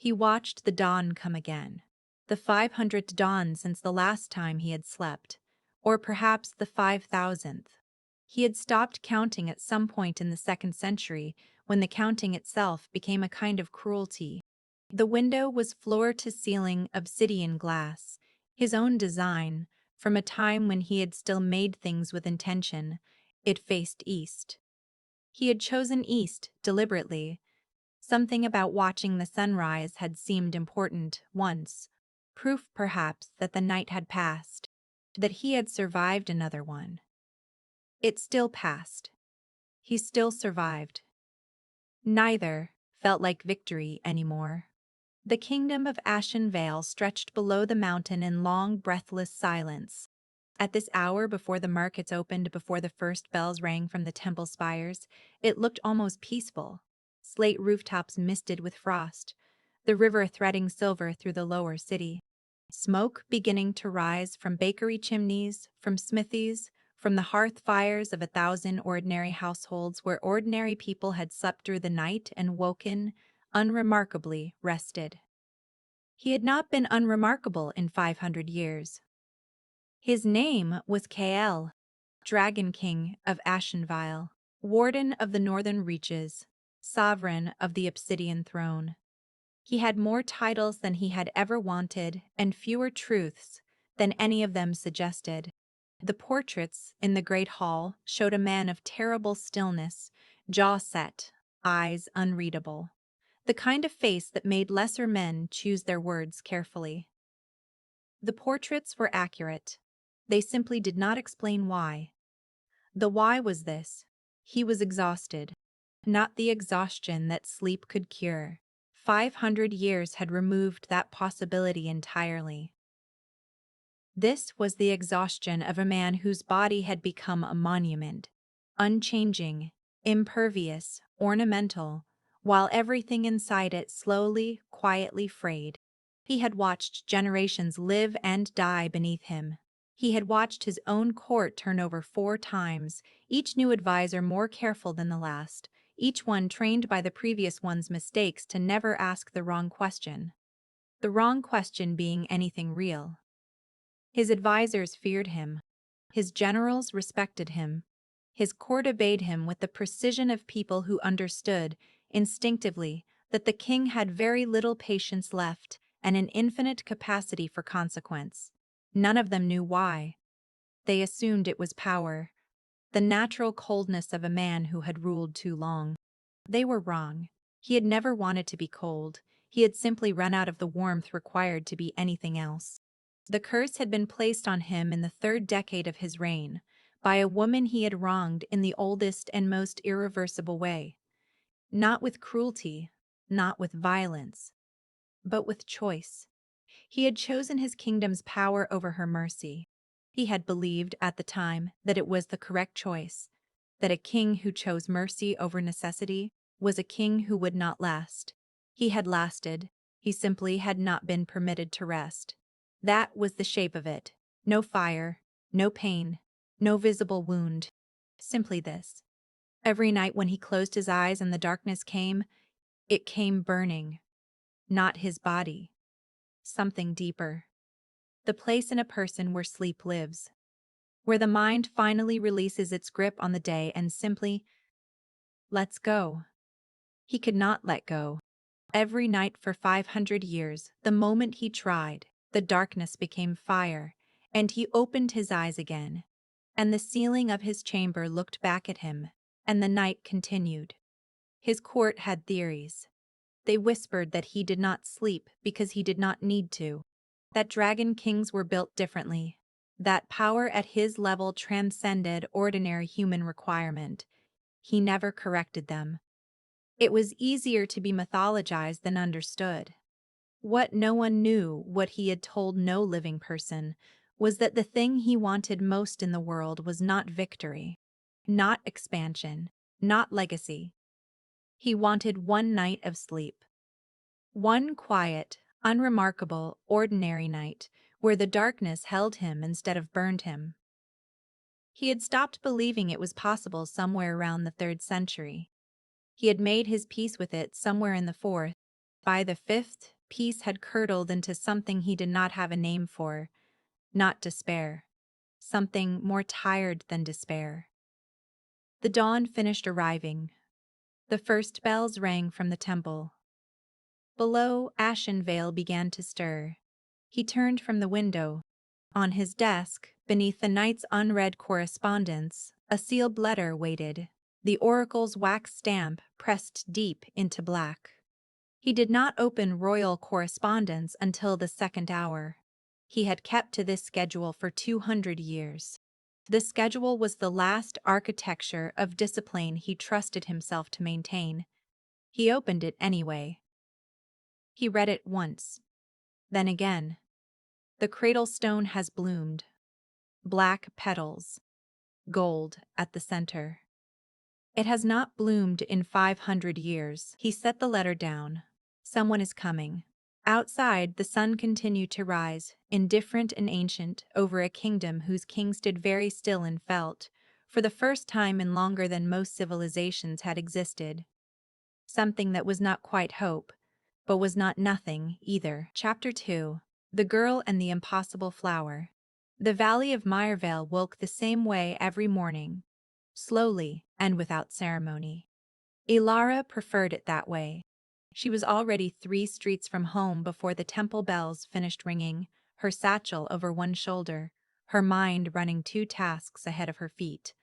He watched the dawn come again. The 500th dawn since the last time he had slept, or perhaps the 5,000th. He had stopped counting at some point in the 2nd century when the counting itself became a kind of cruelty. The window was floor-to-ceiling obsidian glass, his own design, from a time when he had still made things with intention. It faced east. He had chosen east deliberately. Something about watching the sunrise had seemed important once, proof perhaps that the night had passed, that he had survived another one. It still passed. He still survived. Neither felt like victory anymore. The kingdom of Ashen Vale stretched below the mountain in long, breathless silence. At this hour, before the markets opened, before the first bells rang from the temple spires, it looked almost peaceful. Slate rooftops misted with frost, the river threading silver through the lower city. Smoke beginning to rise from bakery chimneys, from smithies, from the hearth fires of 1,000 ordinary households where ordinary people had slept through the night and woken, unremarkably rested. He had not been unremarkable in 500 years. His name was Kael, Dragon King of Ashenvale, Warden of the Northern Reaches, Sovereign of the Obsidian Throne. He had more titles than he had ever wanted and fewer truths than any of them suggested. The portraits in the great hall showed a man of terrible stillness, jaw set, eyes unreadable. The kind of face that made lesser men choose their words carefully. The portraits were accurate. They simply did not explain why. The why was this: he was exhausted. Not the exhaustion that sleep could cure. 500 years had removed that possibility entirely. This was the exhaustion of a man whose body had become a monument, unchanging, impervious, ornamental, while everything inside it slowly, quietly frayed. He had watched generations live and die beneath him. He had watched his own court turn over 4 times, each new advisor more careful than the last, each one trained by the previous one's mistakes to never ask the wrong question. The wrong question being anything real. His advisors feared him. His generals respected him. His court obeyed him with the precision of people who understood, instinctively, that the king had very little patience left and an infinite capacity for consequence. None of them knew why. They assumed it was power, the natural coldness of a man who had ruled too long. They were wrong. He had never wanted to be cold. He had simply run out of the warmth required to be anything else. The curse had been placed on him in the 3rd decade of his reign, by a woman he had wronged in the oldest and most irreversible way. Not with cruelty, not with violence, but with choice. He had chosen his kingdom's power over her mercy. He had believed at the time that it was the correct choice, that a king who chose mercy over necessity was a king who would not last. He had lasted. He simply had not been permitted to rest. That was the shape of it. No fire, no pain, no visible wound. Simply this. Every night when he closed his eyes and the darkness came, it came burning. Not his body. Something deeper. The place in a person where sleep lives. Where the mind finally releases its grip on the day and simply lets go. He could not let go. Every night for 500 years, the moment he tried, the darkness became fire, and he opened his eyes again. And the ceiling of his chamber looked back at him, and the night continued. His court had theories. They whispered that he did not sleep because he did not need to, that dragon kings were built differently, that power at his level transcended ordinary human requirement. He never corrected them. It was easier to be mythologized than understood. What no one knew, what he had told no living person, was that the thing he wanted most in the world was not victory, not expansion, not legacy. He wanted one night of sleep. One quiet, unremarkable, ordinary night where the darkness held him instead of burned him. He had stopped believing it was possible somewhere around the 3rd century. He had made his peace with it somewhere in the 4th. By the fifth, peace had curdled into something he did not have a name for, not despair. Something more tired than despair. The dawn finished arriving. The first bells rang from the temple. Below, Ashenvale began to stir. He turned from the window. On his desk, beneath the night's unread correspondence, a sealed letter waited, the oracle's wax stamp pressed deep into black. He did not open royal correspondence until the second hour. He had kept to this schedule for 200 years. The schedule was the last architecture of discipline he trusted himself to maintain. He opened it anyway. He read it once, then again. The cradle stone has bloomed. Black petals, gold at the center. It has not bloomed in 500 years. He set the letter down. Someone is coming. Outside, the sun continued to rise, indifferent and ancient, over a kingdom whose king stood very still and felt, for the first time in longer than most civilizations had existed. Something that was not quite hope, but was not nothing either. Chapter 2. The Girl and the Impossible Flower. The valley of Myrevale woke the same way every morning, slowly and without ceremony. Elara preferred it that way. She was already 3 streets from home before the temple bells finished ringing, her satchel over one shoulder, her mind running 2 tasks ahead of her feet.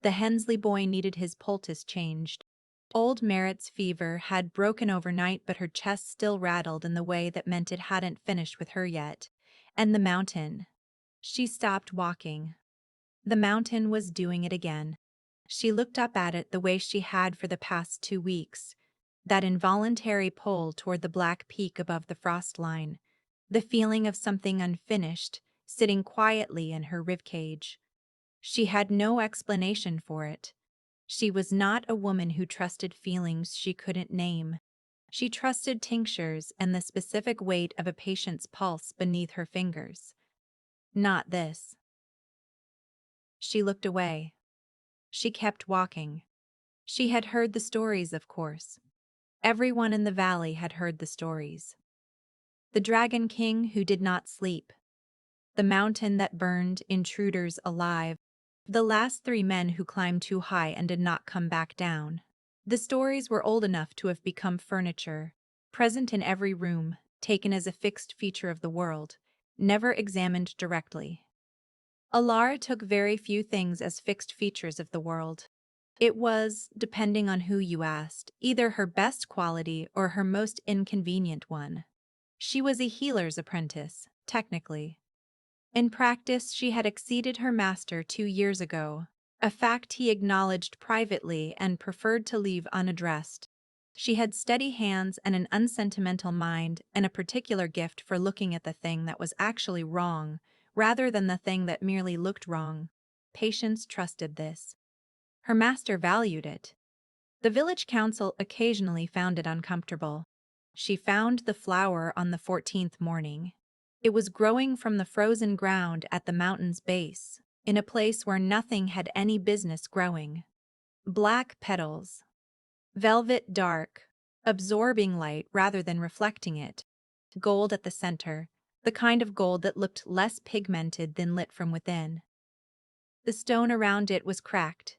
The Hensley boy needed his poultice changed. Old Merritt's fever had broken overnight, but her chest still rattled in the way that meant it hadn't finished with her yet. And the mountain. She stopped walking. The mountain was doing it again. She looked up at it the way she had for the past 2 weeks. That involuntary pull toward the black peak above the frost line. The feeling of something unfinished, sitting quietly in her ribcage. She had no explanation for it. She was not a woman who trusted feelings she couldn't name. She trusted tinctures and the specific weight of a patient's pulse beneath her fingers. Not this. She looked away. She kept walking. She had heard the stories, of course. Everyone in the valley had heard the stories. The Dragon King who did not sleep. The mountain that burned intruders alive. The last 3 men who climbed too high and did not come back down. The stories were old enough to have become furniture, present in every room, taken as a fixed feature of the world, never examined directly. Elara took very few things as fixed features of the world. It was, depending on who you asked, either her best quality or her most inconvenient one. She was a healer's apprentice, technically. In practice, she had exceeded her master 2 years ago, a fact he acknowledged privately and preferred to leave unaddressed. She had steady hands and an unsentimental mind and a particular gift for looking at the thing that was actually wrong, rather than the thing that merely looked wrong. Patience trusted this. Her master valued it. The village council occasionally found it uncomfortable. She found the flower on the 14th morning. It was growing from the frozen ground at the mountain's base, in a place where nothing had any business growing. Black petals. Velvet dark, absorbing light rather than reflecting it. Gold at the center, the kind of gold that looked less pigmented than lit from within. The stone around it was cracked,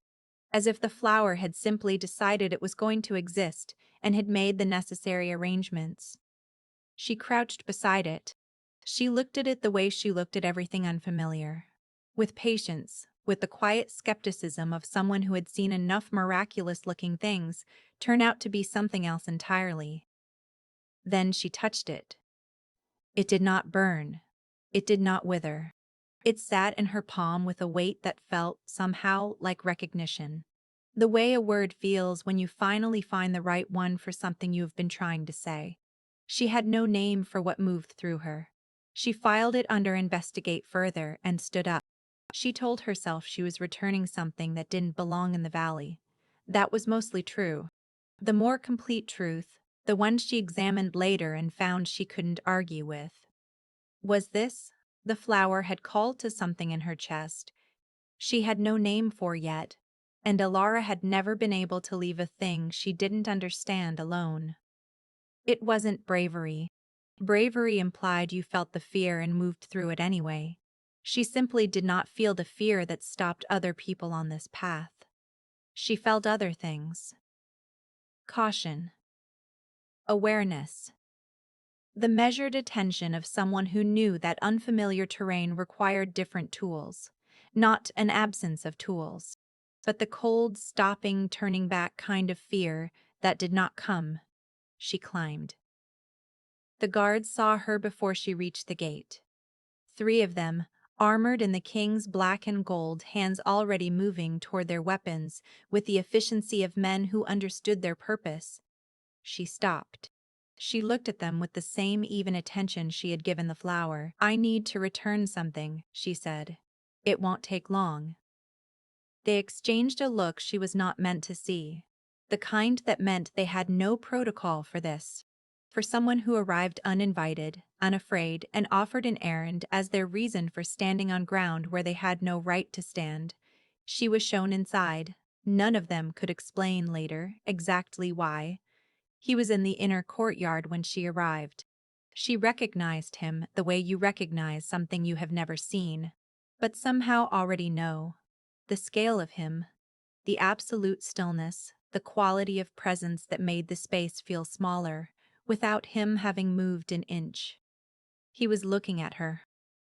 as if the flower had simply decided it was going to exist and had made the necessary arrangements. She crouched beside it. She looked at it the way she looked at everything unfamiliar. With patience, with the quiet skepticism of someone who had seen enough miraculous-looking things turn out to be something else entirely. Then she touched it. It did not burn. It did not wither. It sat in her palm with a weight that felt, somehow, like recognition. The way a word feels when you finally find the right one for something you have been trying to say. She had no name for what moved through her. She filed it under investigate further and stood up. She told herself she was returning something that didn't belong in the valley. That was mostly true. The more complete truth, the one she examined later and found she couldn't argue with. Was this? The flower had called to something in her chest she had no name for yet, and Elara had never been able to leave a thing she didn't understand alone. It wasn't bravery. Bravery implied you felt the fear and moved through it anyway. She simply did not feel the fear that stopped other people on this path. She felt other things. Caution. Awareness. The measured attention of someone who knew that unfamiliar terrain required different tools. Not an absence of tools, but the cold, stopping, turning back kind of fear that did not come. She climbed. The guards saw her before she reached the gate. 3 of them, armored in the king's black and gold, hands already moving toward their weapons with the efficiency of men who understood their purpose. She stopped. She looked at them with the same even attention she had given the flower. "I need to return something," she said. "It won't take long." They exchanged a look she was not meant to see. The kind that meant they had no protocol for this. For someone who arrived uninvited, unafraid, and offered an errand as their reason for standing on ground where they had no right to stand, she was shown inside. None of them could explain later exactly why. He was in the inner courtyard when she arrived. She recognized him the way you recognize something you have never seen, but somehow already know. The scale of him, the absolute stillness, the quality of presence that made the space feel smaller, without him having moved an inch. He was looking at her,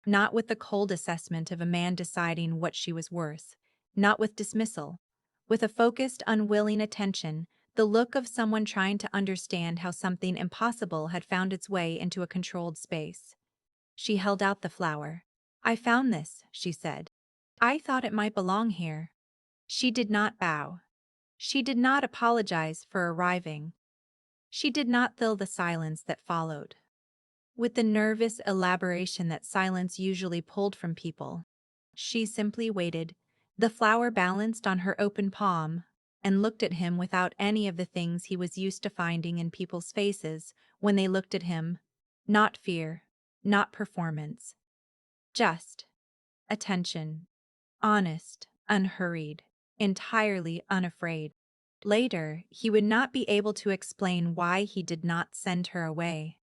not with the cold assessment of a man deciding what she was worth, not with dismissal, with a focused, unwilling attention, the look of someone trying to understand how something impossible had found its way into a controlled space. She held out the flower. "I found this," she said. "I thought it might belong here." She did not bow. She did not apologize for arriving. She did not fill the silence that followed with the nervous elaboration that silence usually pulled from people. She simply waited, the flower balanced on her open palm, and looked at him without any of the things he was used to finding in people's faces when they looked at him. Not fear, not performance. Just attention. Honest, unhurried, entirely unafraid. Later, he would not be able to explain why he did not send her away.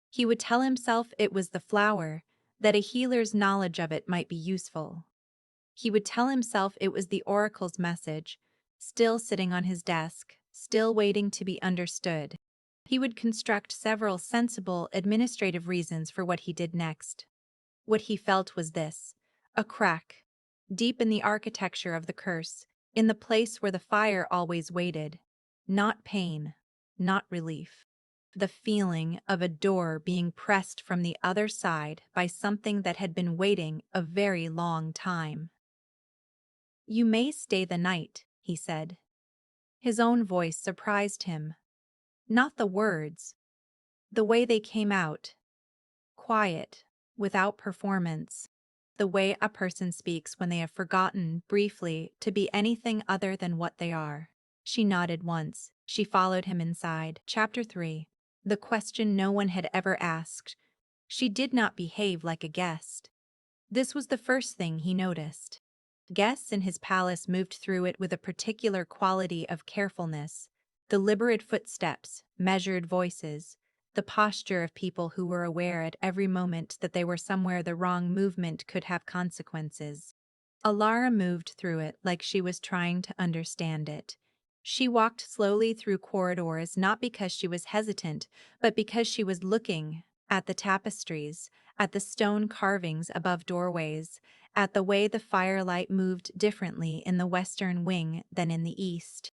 He would tell himself it was the flower, that a healer's knowledge of it might be useful. He would tell himself it was the oracle's message, still sitting on his desk, still waiting to be understood. He would construct several sensible administrative reasons for what he did next. What he felt was this: a crack, deep in the architecture of the curse, in the place where the fire always waited. Not pain, not relief. The feeling of a door being pressed from the other side by something that had been waiting a very long time. "You may stay the night," he said. His own voice surprised him. Not the words, the way they came out. Quiet, without performance. The way a person speaks when they have forgotten, briefly, to be anything other than what they are. She nodded once. She followed him inside. Chapter 3. The question no one had ever asked. She did not behave like a guest. This was the first thing he noticed. Guests in his palace moved through it with a particular quality of carefulness, deliberate footsteps, measured voices, the posture of people who were aware at every moment that they were somewhere the wrong movement could have consequences. Elara moved through it like she was trying to understand it. She walked slowly through corridors not because she was hesitant, but because she was looking at the tapestries, at the stone carvings above doorways, at the way the firelight moved differently in the western wing than in the east.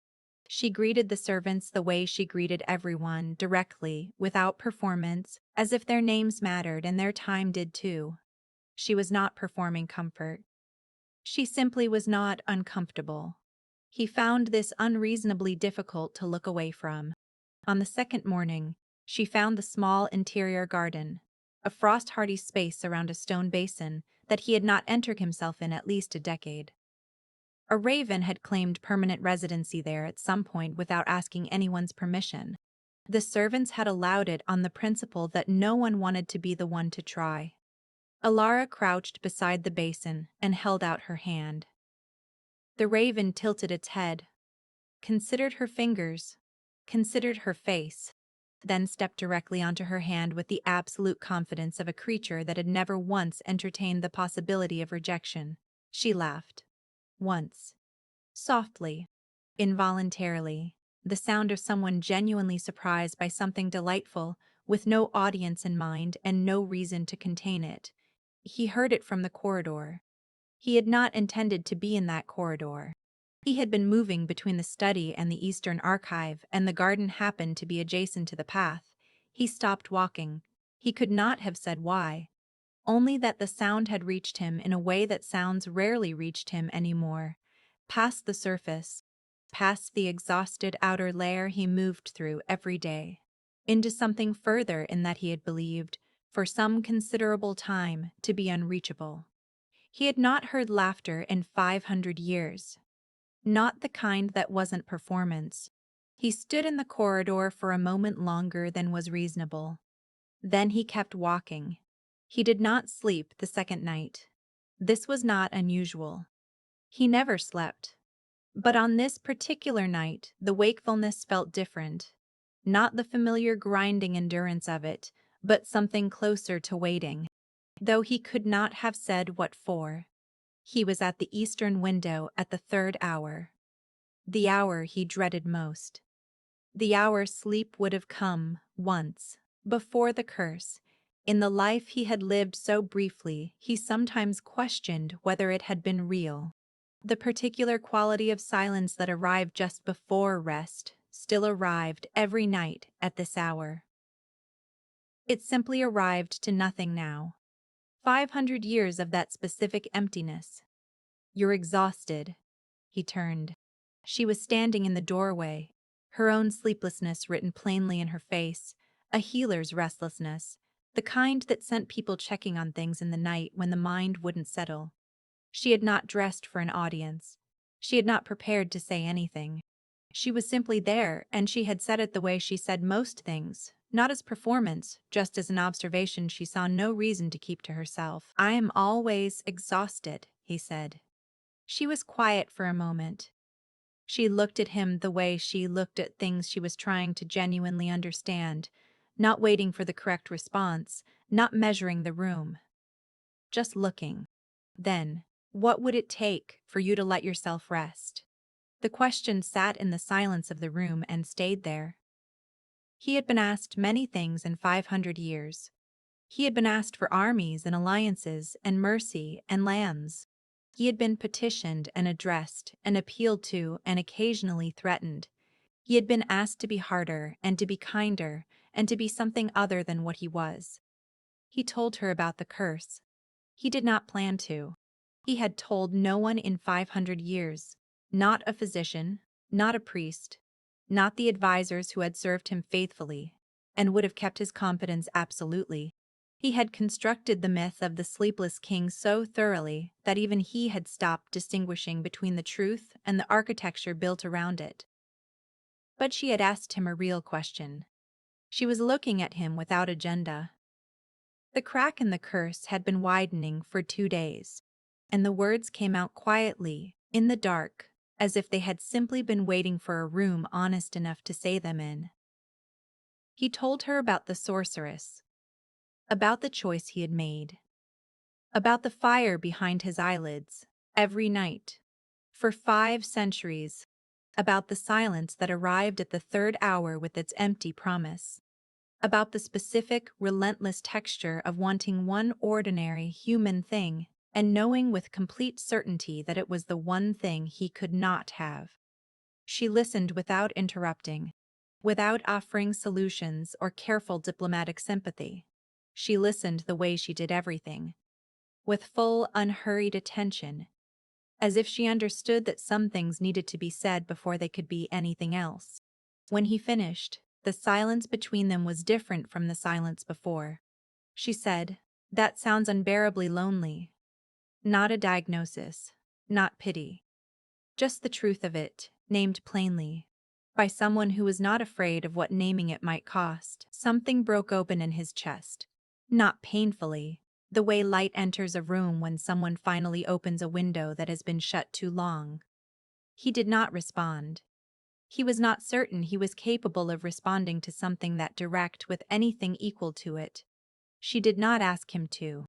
She greeted the servants the way she greeted everyone, directly, without performance, as if their names mattered and their time did too. She was not performing comfort. She simply was not uncomfortable. He found this unreasonably difficult to look away from. On the second morning, she found the small interior garden, a frost-hardy space around a stone basin that he had not entered himself in at least a decade. A raven had claimed permanent residency there at some point without asking anyone's permission. The servants had allowed it on the principle that no one wanted to be the one to try. Elara crouched beside the basin and held out her hand. The raven tilted its head, considered her fingers, considered her face. then stepped directly onto her hand with the absolute confidence of a creature that had never once entertained the possibility of rejection. She laughed. Once. Softly. Involuntarily. The sound of someone genuinely surprised by something delightful, with no audience in mind and no reason to contain it. He heard it from the corridor. He had not intended to be in that corridor. He had been moving between the study and the Eastern Archive, and the garden happened to be adjacent to the path. He stopped walking. He could not have said why. Only that the sound had reached him in a way that sounds rarely reached him anymore. Past the surface, past the exhausted outer layer he moved through every day. Into something further in that he had believed, for some considerable time, to be unreachable. He had not heard laughter in 500 years. Not the kind that wasn't performance. He stood in the corridor for a moment longer than was reasonable. Then he kept walking. He did not sleep the second night. This was not unusual. He never slept. But on this particular night, the wakefulness felt different. Not the familiar grinding endurance of it, but something closer to waiting. Though he could not have said what for. He was at the eastern window at the third hour. The hour he dreaded most. The hour sleep would have come, once, before the curse. In the life he had lived so briefly, he sometimes questioned whether it had been real. The particular quality of silence that arrived just before rest still arrived every night at this hour. It simply arrived to nothing now. 500 years of that specific emptiness. "You're exhausted." He turned. She was standing in the doorway, her own sleeplessness written plainly in her face, a healer's restlessness, the kind that sent people checking on things in the night when the mind wouldn't settle. She had not dressed for an audience. She had not prepared to say anything. She was simply there, and she had said it the way she said most things, not as performance, just as an observation she saw no reason to keep to herself. "I am always exhausted," he said. She was quiet for a moment. She looked at him the way she looked at things she was trying to genuinely understand, not waiting for the correct response, not measuring the room. Just looking. Then, what would it take for you to let yourself rest? The question sat in the silence of the room and stayed there. He had been asked many things in 500 years. He had been asked for armies and alliances and mercy and lands. He had been petitioned and addressed and appealed to and occasionally threatened. He had been asked to be harder and to be kinder and to be something other than what he was. He told her about the curse. He did not plan to. He had told no one in 500 years, not a physician, not a priest, not the advisors who had served him faithfully and would have kept his confidence absolutely. He had constructed the myth of the sleepless king so thoroughly that even he had stopped distinguishing between the truth and the architecture built around it. But she had asked him a real question. She was looking at him without agenda. The crack in the curse had been widening for 2 days, and the words came out quietly, in the dark, as if they had simply been waiting for a room honest enough to say them in. He told her about the sorceress, about the choice he had made, about the fire behind his eyelids, every night, for 5 centuries, about the silence that arrived at the third hour with its empty promise, about the specific, relentless texture of wanting one ordinary human thing and knowing with complete certainty that it was the one thing he could not have. She listened without interrupting, without offering solutions or careful diplomatic sympathy. She listened the way she did everything, with full, unhurried attention, as if she understood that some things needed to be said before they could be anything else. When he finished, the silence between them was different from the silence before. She said, "That sounds unbearably lonely." Not a diagnosis, not pity. Just the truth of it, named plainly, by someone who was not afraid of what naming it might cost. Something broke open in his chest. Not painfully, the way light enters a room when someone finally opens a window that has been shut too long. He did not respond. He was not certain he was capable of responding to something that direct with anything equal to it. She did not ask him to.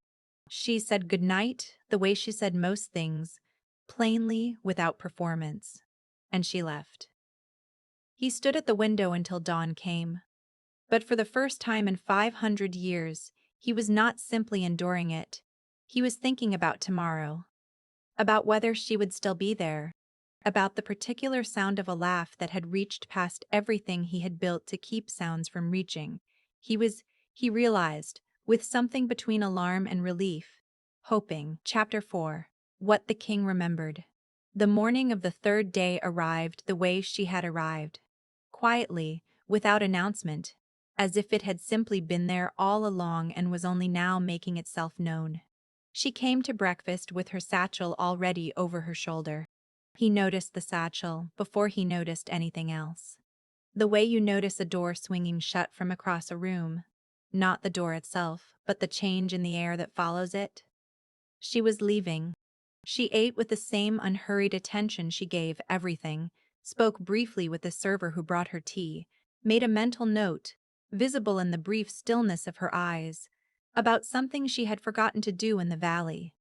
She said goodnight the way she said most things, plainly, without performance. And she left. He stood at the window until dawn came. But for the first time in 500 years, he was not simply enduring it. He was thinking about tomorrow, about whether she would still be there, about the particular sound of a laugh that had reached past everything he had built to keep sounds from reaching. He realized, with something between alarm and relief, hoping. Chapter 4. What the King Remembered. The morning of the third day arrived the way she had arrived. Quietly, without announcement, as if it had simply been there all along and was only now making itself known. She came to breakfast with her satchel already over her shoulder. He noticed the satchel before he noticed anything else. The way you notice a door swinging shut from across a room. Not the door itself, but the change in the air that follows it. She was leaving. She ate with the same unhurried attention she gave everything, spoke briefly with the server who brought her tea, made a mental note, visible in the brief stillness of her eyes, about something she had forgotten to do in the valley.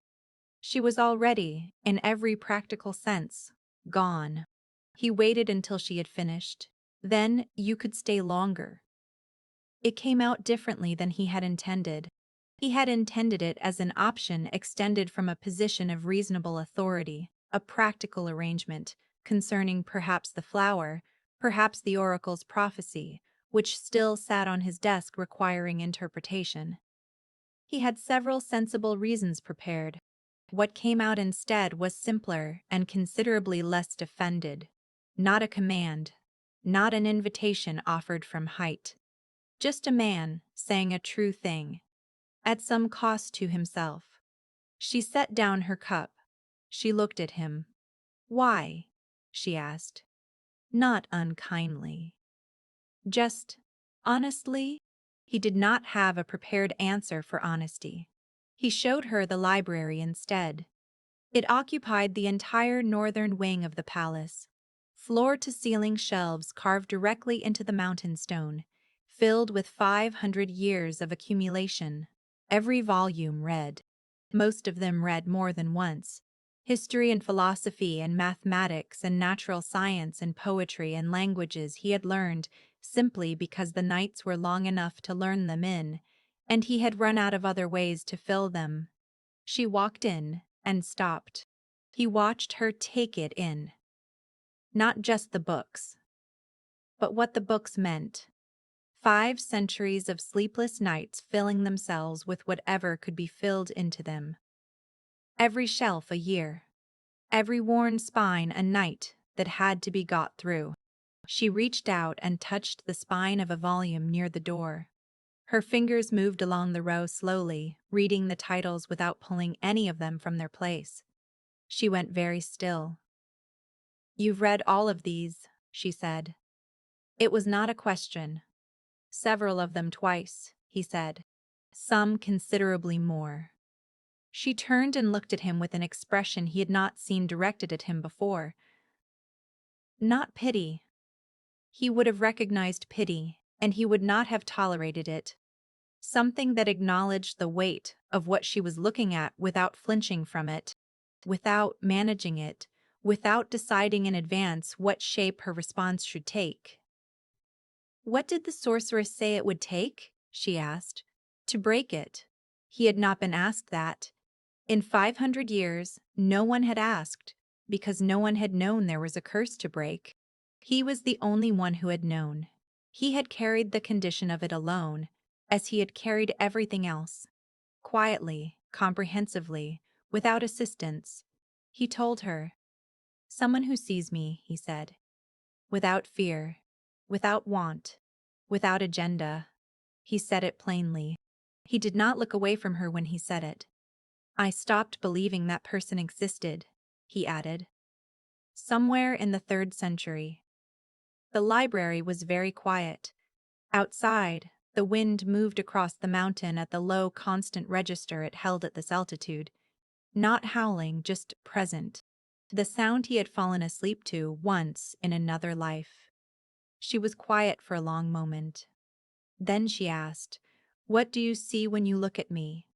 She was already, in every practical sense, gone. He waited until she had finished. Then you could stay longer. It came out differently than he had intended. He had intended it as an option extended from a position of reasonable authority, a practical arrangement, concerning perhaps the flower, perhaps the oracle's prophecy, which still sat on his desk requiring interpretation. He had several sensible reasons prepared. What came out instead was simpler and considerably less defended. Not a command, not an invitation offered from height. Just a man saying a true thing, at some cost to himself. She set down her cup. She looked at him. "Why?" she asked. Not unkindly. Just honestly? He did not have a prepared answer for honesty. He showed her the library instead. It occupied the entire northern wing of the palace. Floor-to-ceiling shelves carved directly into the mountain stone, filled with 500 years of accumulation. Every volume read. Most of them read more than once. History and philosophy and mathematics and natural science and poetry and languages he had learned simply because the nights were long enough to learn them in, and he had run out of other ways to fill them. She walked in and stopped. He watched her take it in. Not just the books, but what the books meant. 5 centuries of sleepless nights filling themselves with whatever could be filled into them. Every shelf a year. Every worn spine a night that had to be got through. She reached out and touched the spine of a volume near the door. Her fingers moved along the row slowly, reading the titles without pulling any of them from their place. She went very still. "You've read all of these," she said. It was not a question. "Several of them twice," he said. "Some considerably more." She turned and looked at him with an expression he had not seen directed at him before. Not pity. He would have recognized pity, and he would not have tolerated it. Something that acknowledged the weight of what she was looking at without flinching from it, without managing it, without deciding in advance what shape her response should take. "What did the sorceress say it would take?" she asked. "To break it." He had not been asked that. In 500 years, no one had asked, because no one had known there was a curse to break. He was the only one who had known. He had carried the condition of it alone, as he had carried everything else. Quietly, comprehensively, without assistance. He told her. "Someone who sees me," he said. Without fear, without want, without agenda. He said it plainly. He did not look away from her when he said it. "I stopped believing that person existed," he added. Somewhere in the 3rd century. The library was very quiet. Outside, the wind moved across the mountain at the low, constant register it held at this altitude. Not howling, just present. The sound he had fallen asleep to once in another life. She was quiet for a long moment. Then she asked, "What do you see when you look at me?"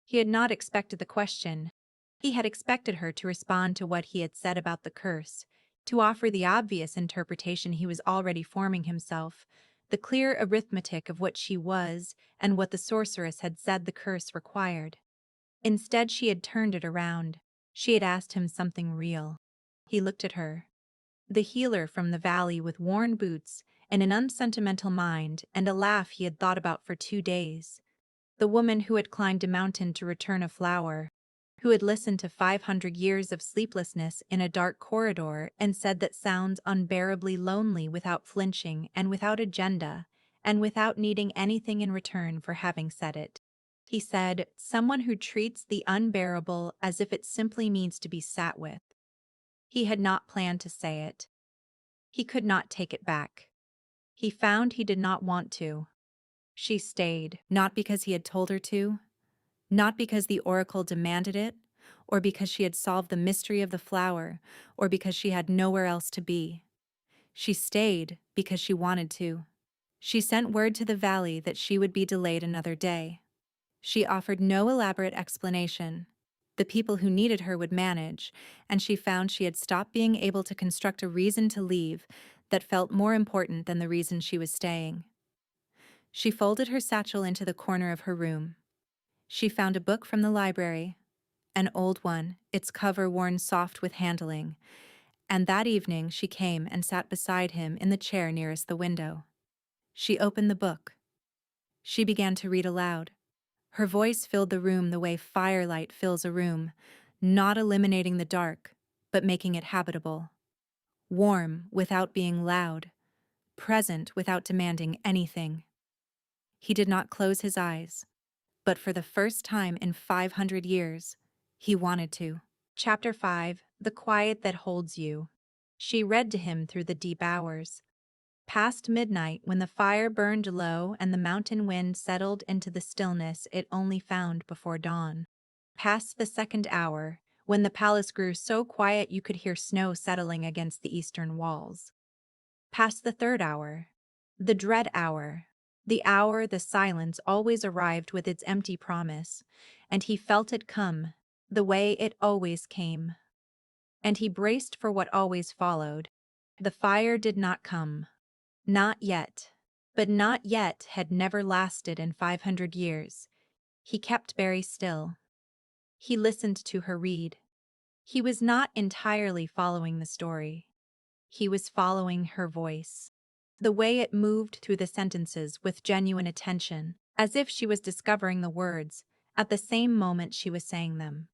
He had not expected the question. He had expected her to respond to what he had said about the curse, to offer the obvious interpretation he was already forming himself, the clear arithmetic of what she was and what the sorceress had said the curse required. Instead, she had turned it around. She had asked him something real. He looked at her. The healer from the valley with worn boots and an unsentimental mind and a laugh he had thought about for 2 days. The woman who had climbed a mountain to return a flower, who had listened to 500 years of sleeplessness in a dark corridor and said that sounds unbearably lonely without flinching and without agenda, and without needing anything in return for having said it. He said, someone who treats the unbearable as if it simply means to be sat with. He had not planned to say it. He could not take it back. He found he did not want to. She stayed, not because he had told her to, not because the oracle demanded it, or because she had solved the mystery of the flower, or because she had nowhere else to be. She stayed because she wanted to. She sent word to the valley that she would be delayed another day. She offered no elaborate explanation. The people who needed her would manage, and she found she had stopped being able to construct a reason to leave that felt more important than the reason she was staying. She folded her satchel into the corner of her room. She found a book from the library, an old one, its cover worn soft with handling, and that evening she came and sat beside him in the chair nearest the window. She opened the book. She began to read aloud. Her voice filled the room the way firelight fills a room, not eliminating the dark, but making it habitable. Warm without being loud, present without demanding anything. He did not close his eyes, but for the first time in 500 years, he wanted to. Chapter 5: The Quiet That Holds You. She read to him through the deep hours. Past midnight, when the fire burned low and the mountain wind settled into the stillness it only found before dawn. Past the second hour, when the palace grew so quiet you could hear snow settling against the eastern walls. Past the third hour, the dread hour, the hour the silence always arrived with its empty promise, and he felt it come, the way it always came. And he braced for what always followed. The fire did not come. Not yet. But not yet had never lasted in 500 years. He kept very still. He listened to her read. He was not entirely following the story. He was following her voice. The way it moved through the sentences with genuine attention, as if she was discovering the words at the same moment she was saying them.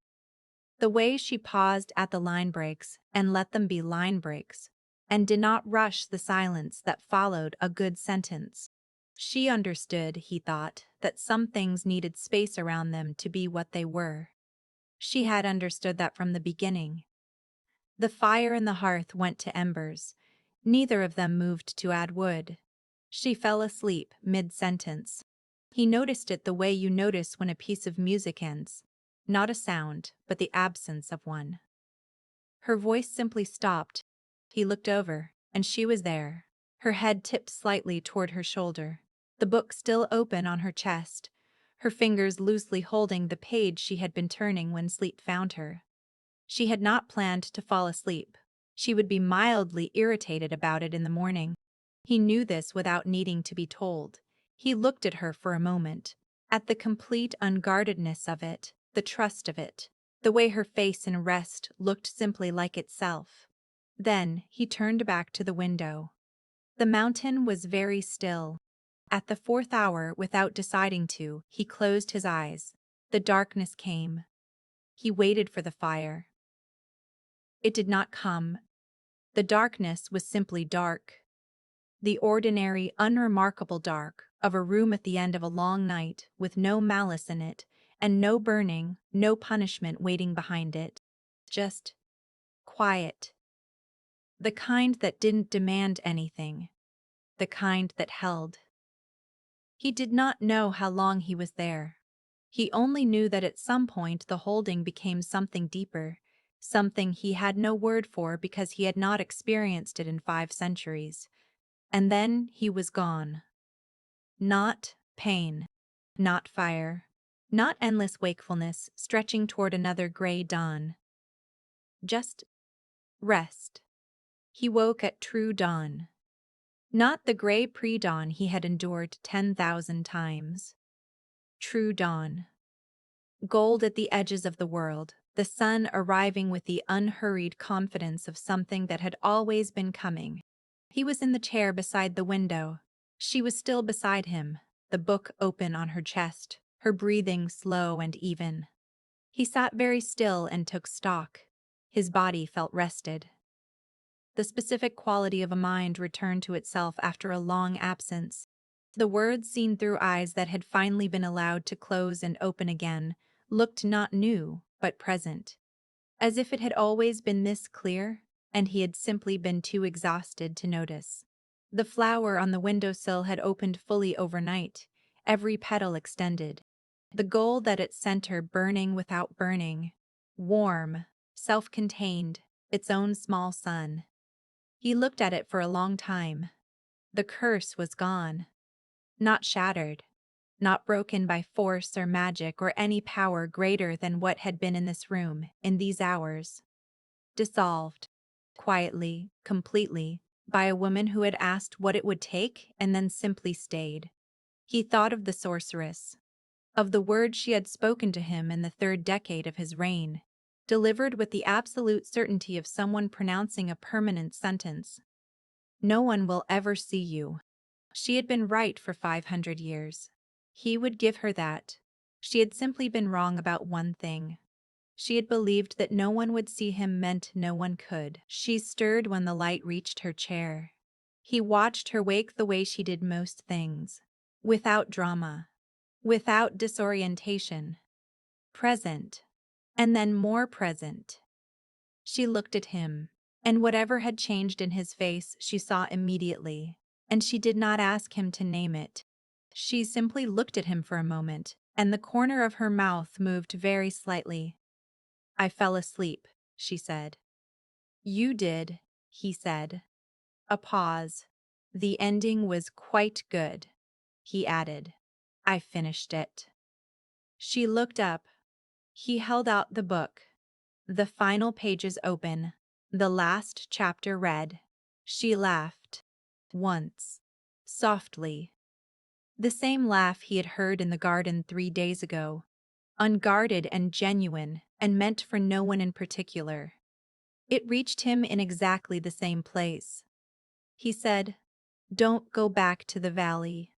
The way she paused at the line breaks and let them be line breaks, and did not rush the silence that followed a good sentence. She understood, he thought, that some things needed space around them to be what they were. She had understood that from the beginning. The fire in the hearth went to embers. Neither of them moved to add wood. She fell asleep mid-sentence. He noticed it the way you notice when a piece of music ends. Not a sound, but the absence of one. Her voice simply stopped. He looked over, and she was there, her head tipped slightly toward her shoulder, the book still open on her chest, her fingers loosely holding the page she had been turning when sleep found her. She had not planned to fall asleep. She would be mildly irritated about it in the morning. He knew this without needing to be told. He looked at her for a moment, at the complete unguardedness of it, the trust of it, the way her face in rest looked simply like itself. Then he turned back to the window. The mountain was very still. At the fourth hour, without deciding to, he closed his eyes. The darkness came. He waited for the fire. It did not come. The darkness was simply dark. The ordinary, unremarkable dark of a room at the end of a long night with no malice in it, and no burning, no punishment waiting behind it. Just quiet. The kind that didn't demand anything. The kind that held. He did not know how long he was there. He only knew that at some point the holding became something deeper, something he had no word for because he had not experienced it in 5 centuries. And then he was gone. Not pain, not fire, not endless wakefulness stretching toward another gray dawn. Just rest. He woke at true dawn. Not the gray pre-dawn he had endured 10,000 times. True dawn. Gold at the edges of the world, the sun arriving with the unhurried confidence of something that had always been coming. He was in the chair beside the window. She was still beside him, the book open on her chest, her breathing slow and even. He sat very still and took stock. His body felt rested. The specific quality of a mind returned to itself after a long absence. The words seen through eyes that had finally been allowed to close and open again looked not new, but present. As if it had always been this clear, and he had simply been too exhausted to notice. The flower on the windowsill had opened fully overnight, every petal extended. The gold at its center burning without burning. Warm, self-contained, its own small sun. He looked at it for a long time. The curse was gone. Not shattered. Not broken by force or magic or any power greater than what had been in this room, in these hours. Dissolved. Quietly, completely, by a woman who had asked what it would take and then simply stayed. He thought of the sorceress. Of the words she had spoken to him in the 3rd decade of his reign, delivered with the absolute certainty of someone pronouncing a permanent sentence. No one will ever see you. She had been right for 500 years. He would give her that. She had simply been wrong about one thing. She had believed that no one would see him meant no one could. She stirred when the light reached her chair. He watched her wake the way she did most things. Without drama. Without disorientation. Present. And then more present. She looked at him, and whatever had changed in his face she saw immediately, and she did not ask him to name it. She simply looked at him for a moment, and the corner of her mouth moved very slightly. "I fell asleep," she said. "You did," he said. A pause. "The ending was quite good," he added. "I finished it." She looked up. He held out the book. The final pages open. The last chapter read. She laughed. Once. Softly. The same laugh he had heard in the garden 3 days ago. Unguarded and genuine, and meant for no one in particular. It reached him in exactly the same place. He said, "Don't go back to the valley."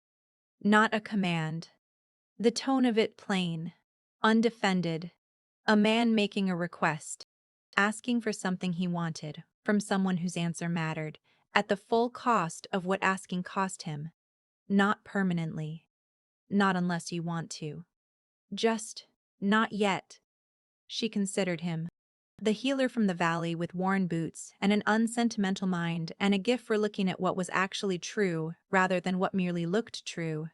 Not a command. The tone of it plain, undefended. A man making a request, asking for something he wanted, from someone whose answer mattered, at the full cost of what asking cost him. Not permanently. Not unless you want to. Just, not yet. She considered him. The healer from the valley with worn boots and an unsentimental mind and a gift for looking at what was actually true rather than what merely looked true.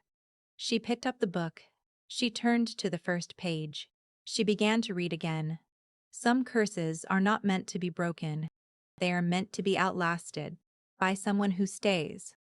She picked up the book. She turned to the first page. She began to read again. Some curses are not meant to be broken. They are meant to be outlasted by someone who stays.